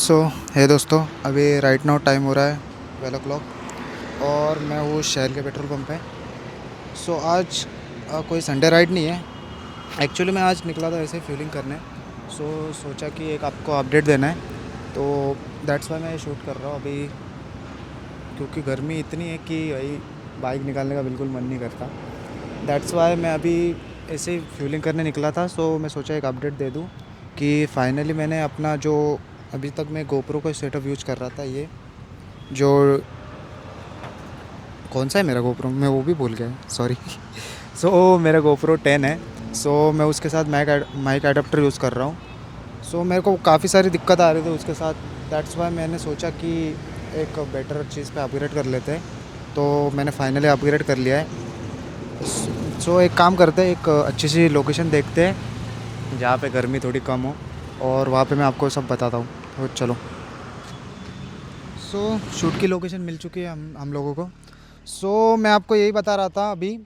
सो है दोस्तों, अभी राइट नाउ टाइम हो रहा है 12 o'clock और मैं हूँ शहर के पेट्रोल पंप पे। आज कोई संडे राइड नहीं है। एक्चुअली मैं आज निकला था ऐसे फ्यूलिंग करने। सोचा कि एक आपको अपडेट देना है, तो दैट्स वाई मैं शूट कर रहा हूँ अभी, क्योंकि गर्मी इतनी है कि भाई बाइक निकालने का बिल्कुल मन नहीं करता। दैट्स वाई मैं अभी ऐसे ही फ्यूलिंग करने निकला था। मैं सोचा एक अपडेट दे दूँ कि फाइनली मैंने अपना जो अभी तक मैं गोप्रो का सेटअप यूज़ कर रहा था, ये जो कौन सा है मेरा गोप्रो, मैं वो भी भूल गया, सॉरी। मेरा गोप्रो 10 है। मैं उसके साथ माइक एडाप्टर यूज़ कर रहा हूँ। मेरे को काफ़ी सारी दिक्कत आ रही थी उसके साथ। दैट्स वाई मैंने सोचा कि एक बेटर चीज़ पे अपग्रेड कर लेते हैं। तो मैंने फाइनली अपग्रेड कर लिया है। एक काम करते हैं, एक अच्छी सी लोकेशन देखते हैं जहाँ पे गर्मी थोड़ी कम हो, और वहाँ पे मैं आपको सब बताता हूँ। तो चलो। शूट की लोकेशन मिल चुकी है हम लोगों को। मैं आपको यही बता रहा था अभी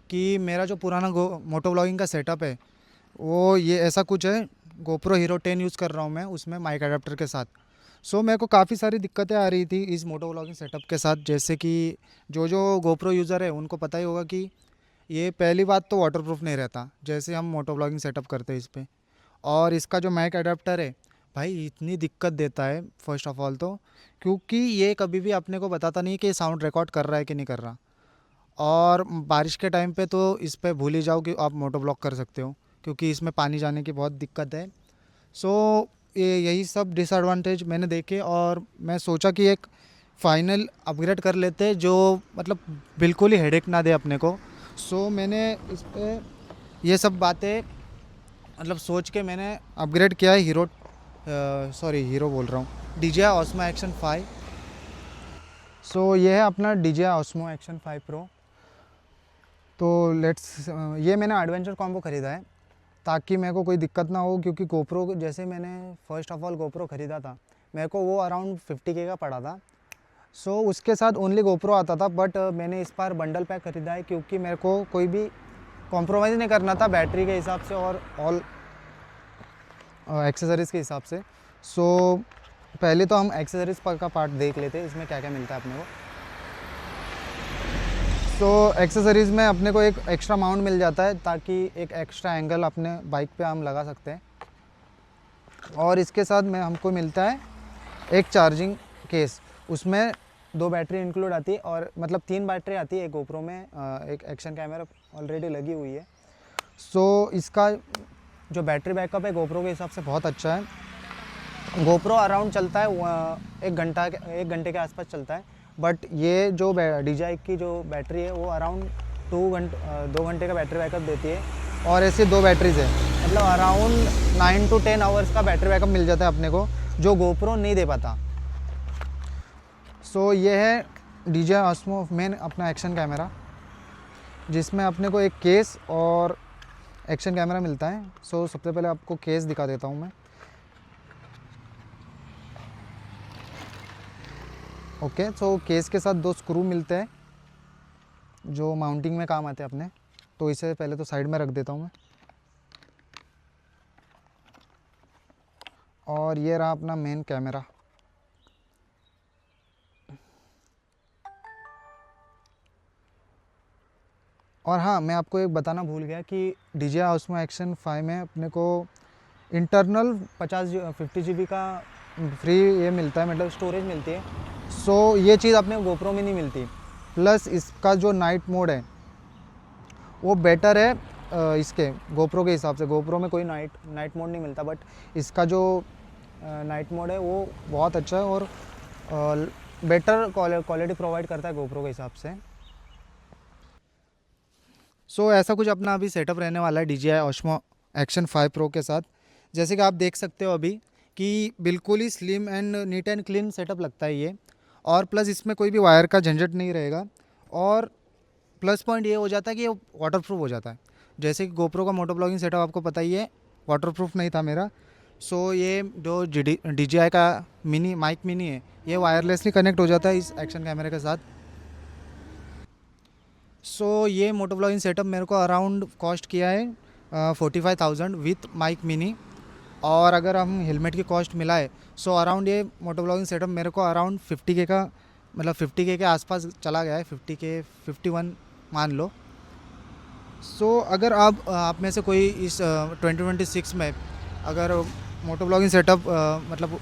कि मेरा जो पुराना मोटो व्लॉगिंग का सेटअप है, वो ये ऐसा कुछ है। गोप्रो हीरो 10 यूज़ कर रहा हूँ मैं, उसमें माइक अडेप्टर के साथ। मेरे को काफ़ी सारी दिक्कतें आ रही थी इस मोटो व्लॉगिंग सेटअप के साथ। जैसे कि जो गोप्रो यूज़र है उनको पता ही होगा कि ये पहली बात तो वाटरप्रूफ नहीं रहता जैसे हम मोटो व्लॉगिंग सेटअप करते हैं इस पर। और इसका जो माइक अडेप्टर है भाई, इतनी दिक्कत देता है फर्स्ट ऑफ ऑल तो, क्योंकि ये कभी भी अपने को बताता नहीं कि साउंड रिकॉर्ड कर रहा है कि नहीं कर रहा। और बारिश के टाइम पे तो इस पे भूल ही जाओ कि आप मोटो ब्लॉक कर सकते हो, क्योंकि इसमें पानी जाने की बहुत दिक्कत है। ये यही सब डिसएडवांटेज मैंने देखे, और मैं सोचा कि एक फ़ाइनल अपग्रेड कर लेते जो मतलब बिल्कुल ही हेडेक ना दे अपने को। मैंने इस पे ये सब बातें मतलब सोच के मैंने अपग्रेड किया है हीरो बोल रहा हूँ, DJI Osmo Action 5। ये है अपना DJI Osmo Action 5 Pro। ये मैंने एडवेंचर कॉम्बो ख़रीदा है ताकि मेरे को कोई दिक्कत ना हो, क्योंकि गोप्रो जैसे मैंने फ़र्स्ट ऑफ ऑल गोप्रो ख़रीदा था, मेरे को वो अराउंड 50K का पड़ा था। उसके साथ ओनली गोप्रो आता था, बट मैंने इस बार बंडल पैक ख़रीदा है क्योंकि मेरे को कोई भी कॉम्प्रोमाइज़ नहीं करना था बैटरी के हिसाब से और ऑल एक्सेसरीज़ के हिसाब से। पहले तो हम एक्सेसरीज़ का पार्ट देख लेते हैं, इसमें क्या क्या मिलता है अपने को। एक्सेसरीज़ में अपने को एक एक्स्ट्रा माउंट मिल जाता है ताकि एक एक्स्ट्रा एंगल अपने बाइक पे हम लगा सकते हैं। और इसके साथ में हमको मिलता है एक चार्जिंग केस, उसमें 2 बैटरी इंक्लूड आती है, और मतलब 3 बैटरी आती है एक गोप्रो में। एक एक्शन कैमरा ऑलरेडी लगी हुई है। इसका जो बैटरी बैकअप है गोप्रो के हिसाब से बहुत अच्छा है। गोप्रो अराउंड चलता है 1 घंटे के आसपास चलता है, बट ये जो DJI की जो बैटरी है वो अराउंड 2 घंटे का बैटरी बैकअप देती है। और ऐसे 2 बैटरीज़ है, मतलब अराउंड 9 to 10 आवर्स का बैटरी बैकअप मिल जाता है अपने को, जो गोप्रो नहीं दे पाता। ये है DJI Osmo मेन अपना एक्शन कैमरा, जिसमें अपने को एक केस और एक्शन कैमरा मिलता है। सबसे पहले आपको केस दिखा देता हूँ मैं। ओके, केस के साथ 2 स्क्रू मिलते हैं जो माउंटिंग में काम आते हैं अपने। इसे पहले तो साइड में रख देता हूँ मैं। और ये रहा अपना मेन कैमरा। और हाँ, मैं आपको एक बताना भूल गया कि DJI Osmo Action 5 में अपने को इंटरनल 50 GB का फ्री ये मिलता है, मतलब स्टोरेज मिलती है। ये चीज़ अपने गोप्रो में नहीं मिलती। प्लस इसका जो नाइट मोड है वो बेटर है इसके गोप्रो के हिसाब से। गोप्रो में कोई नाइट मोड नहीं मिलता, बट इसका जो नाइट मोड है वो बहुत अच्छा है और बेटर क्वालिटी प्रोवाइड करता है गोप्रो के हिसाब से। ऐसा कुछ अपना अभी सेटअप रहने वाला है DJI Osmo Action 5 Pro के साथ। जैसे कि आप देख सकते हो अभी कि बिल्कुल ही slim and neat and clean setup लगता है ये। और प्लस इसमें कोई भी वायर का झंझट नहीं रहेगा। और प्लस पॉइंट ये हो जाता है कि ये वाटर प्रूफ हो जाता है। जैसे कि गोप्रो का मोटो ब्लॉगिंग सेटअप आपको पता ही है, वाटर प्रूफ नहीं था मेरा। ये जो DJI का माइक मिनी है, ये वायरलेसली कनेक्ट हो जाता है इस एक्शन कैमरे के साथ। ये मोटो ब्लॉगिंग सेटअप मेरे को अराउंड कॉस्ट किया है 45,000 विथ माइक मिनी। और अगर हम हेलमेट की कॉस्ट मिलाए सो अराउंड ये मोटो ब्लॉगिंग सेटअप मेरे को अराउंड 50K का, मतलब 50K के आसपास चला गया है, 50K 51 मान लो। सो अगर आप में से कोई इस 2026 में अगर मोटो ब्लॉगिंग सेटअप मतलब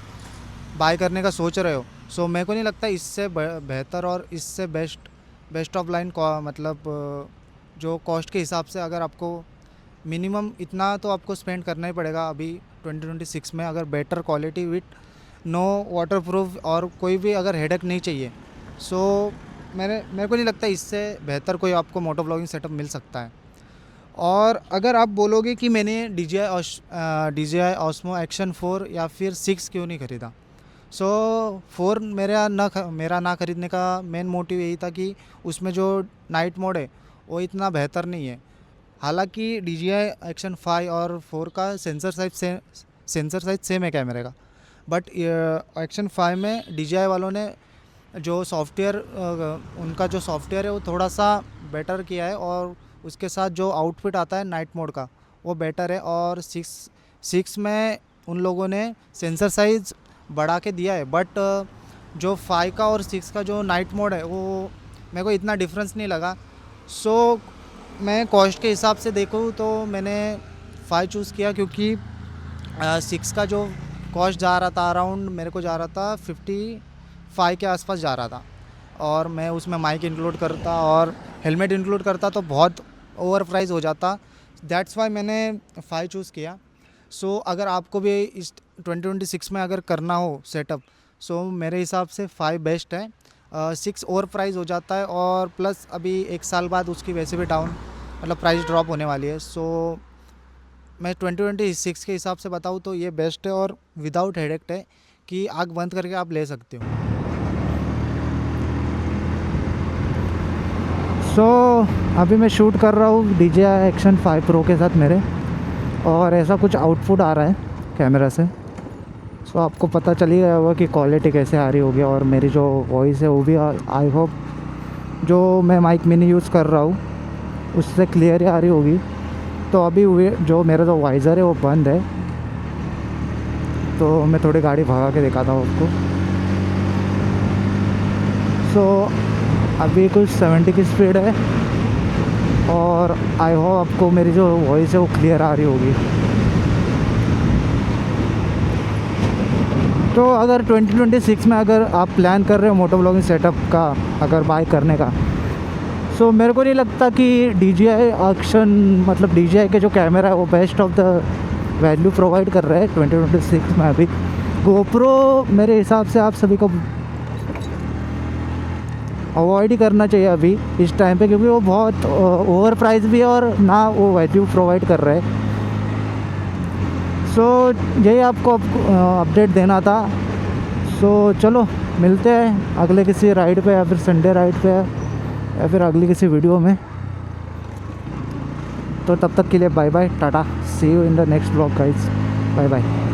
बाय करने का सोच रहे हो, सो मेरे को नहीं लगता इससे बेहतर और इससे बेस्ट ऑफ लाइन मतलब जो कॉस्ट के हिसाब से अगर आपको मिनिमम इतना तो आपको स्पेंड करना ही पड़ेगा अभी 2026 में, अगर better quality with no waterproof और कोई भी अगर हेडेक नहीं चाहिए। सो मेरे को नहीं लगता इससे बेहतर कोई आपको मोटो ब्लॉगिंग सेटअप मिल सकता है। और अगर आप बोलोगे कि मैंने DJI Osmo Action 4 या फिर 6 क्यों नहीं ख़रीदा, सो 4 मेरा ना ख़रीदने का मेन मोटिव यही था कि उसमें जो नाइट मोड है वो इतना बेहतर नहीं है। हालांकि DJI Action 5 और 4 का सेंसर साइज सेम है कैमरे का, बट Action 5 में DJI वालों ने जो सॉफ्टवेयर उनका जो सॉफ्टवेयर है वो थोड़ा सा बेटर किया है, और उसके साथ जो आउटपुट आता है नाइट मोड का वो बेटर है। और सिक्स में उन लोगों ने सेंसर साइज़ बढ़ा के दिया है, बट जो 5 का और 6 का जो नाइट मोड है वो मेरे को इतना डिफरेंस नहीं लगा। सो मैं कॉस्ट के हिसाब से देखूँ तो मैंने 5 चूज़ किया, क्योंकि 6 का जो कॉस्ट जा रहा था अराउंड मेरे को जा रहा था 55 के आसपास जा रहा था, और मैं उसमें माइक इंक्लूड करता और हेलमेट इंक्लूड करता तो बहुत ओवर प्राइस हो जाता। दैट्स वाई मैंने 5 चूज़ किया। सो अगर आपको भी इस 2026 में अगर करना हो सेटअप, सो मेरे हिसाब से 5 बेस्ट है। 6 ओवर प्राइस हो जाता है, और प्लस अभी 1 साल बाद उसकी वैसे भी डाउन मतलब प्राइस ड्रॉप होने वाली है। सो मैं 2026 के हिसाब से बताऊँ तो ये बेस्ट है, और विदाउट हेडेक है कि आँख बंद करके आप ले सकते हो। सो अभी मैं शूट कर रहा हूँ DJI Action 5 Pro के साथ मेरे, और ऐसा कुछ आउटपुट आ रहा है कैमरा से। सो आपको पता चल ही गया होगा कि क्वालिटी कैसे आ रही होगी, और मेरी जो वॉइस है वो भी आई होप जो मैं माइक मिनी यूज़ कर रहा हूँ उससे क्लियर ही आ रही होगी। तो अभी जो मेरा जो वाइज़र है वो बंद है, तो मैं थोड़ी गाड़ी भगा के दिखाता हूँ आपको। सो अभी कुछ 70 की स्पीड है, और आई होप आपको मेरी जो वॉइस है वो क्लियर आ रही होगी। तो अगर 2026 में अगर आप प्लान कर रहे हो मोटो ब्लॉगिंग सेटअप का अगर बाय करने का, सो मेरे को नहीं लगता कि DJI Action मतलब DJI के जो कैमरा है वो best of the value provide कर रहा है 2026 में। अभी GoPro मेरे हिसाब से आप सभी को अवॉइड ही करना चाहिए अभी इस टाइम पे, क्योंकि वो बहुत ओवर प्राइस भी है और ना वो वैल्यू प्रोवाइड कर रहे हैं। सो यही आपको अपडेट देना था। सो चलो मिलते हैं अगले किसी राइड पे, या फिर संडे राइड पे, या फिर अगली किसी वीडियो में। तो तब तक के लिए bye bye, tata, see you in the next blog guys, bye bye.